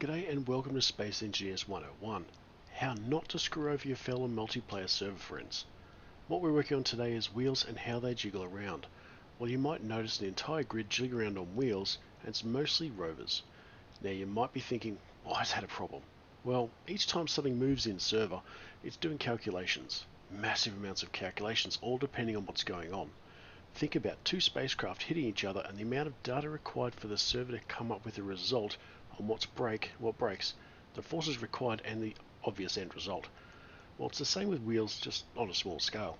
G'day and welcome to Space Engineers 101, how not to screw over your fellow multiplayer server friends. What we're working on today is wheels and how they jiggle around. Well, you might notice an entire grid jiggling around on wheels, and it's mostly rovers. Now you might be thinking, why is that a problem? Well, each time something moves in server, it's doing calculations. Massive amounts of calculations, all depending on what's going on. Think about two spacecraft hitting each other and the amount of data required for the server to come up with a result on what breaks, the forces required and the obvious end result. Well, it's the same with wheels, just on a small scale.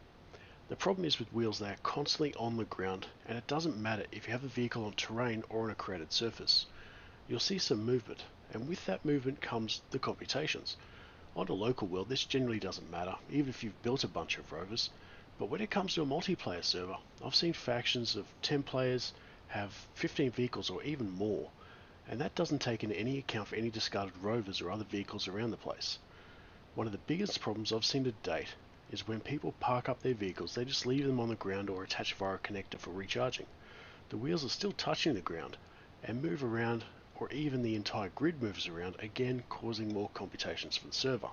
The problem is with wheels, they are constantly on the ground, and it doesn't matter if you have a vehicle on terrain or on a created surface. You'll see some movement, and with that movement comes the computations. On a local world, this generally doesn't matter, even if you've built a bunch of rovers. But when it comes to a multiplayer server, I've seen factions of 10 players have 15 vehicles or even more, and that doesn't take into any account for any discarded rovers or other vehicles around the place. One of the biggest problems I've seen to date is when people park up their vehicles, they just leave them on the ground or attached via a connector for recharging. The wheels are still touching the ground and move around, or even the entire grid moves around, again causing more computations for the server.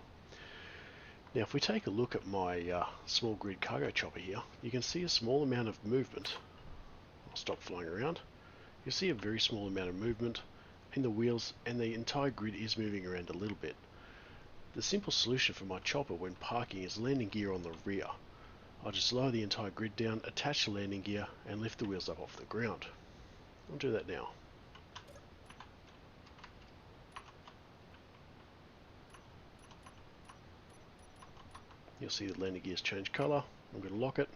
Now if we take a look at my small grid cargo chopper here, you can see a small amount of movement. I'll stop flying around. You'll see a very small amount of movement in the wheels, and the entire grid is moving around a little bit. The simple solution for my chopper when parking is landing gear on the rear. I'll just lower the entire grid down, attach the landing gear, and lift the wheels up off the ground. I'll do that now. You'll see the landing gears change colour. I'm going to lock it.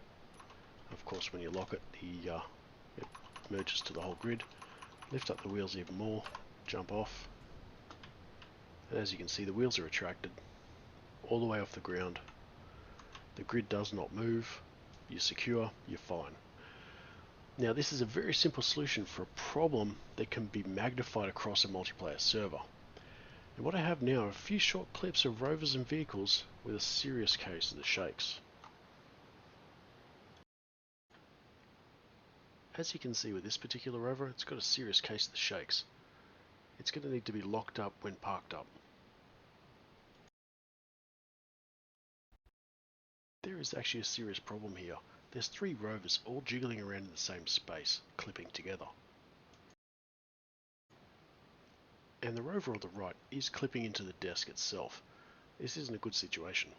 Of course, when you lock it, it merges to the whole grid. Lift up the wheels even more, jump off, and as you can see, the wheels are retracted all the way off the ground. The grid does not move. You're secure, you're fine. Now this is a very simple solution for a problem that can be magnified across a multiplayer server. And what I have now are a few short clips of rovers and vehicles with a serious case of the shakes. As you can see with this particular rover, it's got a serious case of the shakes. It's going to need to be locked up when parked up. There is actually a serious problem here. There's three rovers all jiggling around in the same space, clipping together. And the rover on the right is clipping into the desk itself. This isn't a good situation.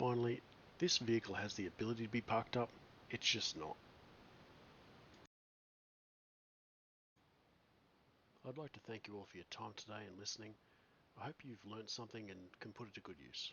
Finally, this vehicle has the ability to be parked up, it's just not. I'd like to thank you all for your time today and listening. I hope you've learned something and can put it to good use.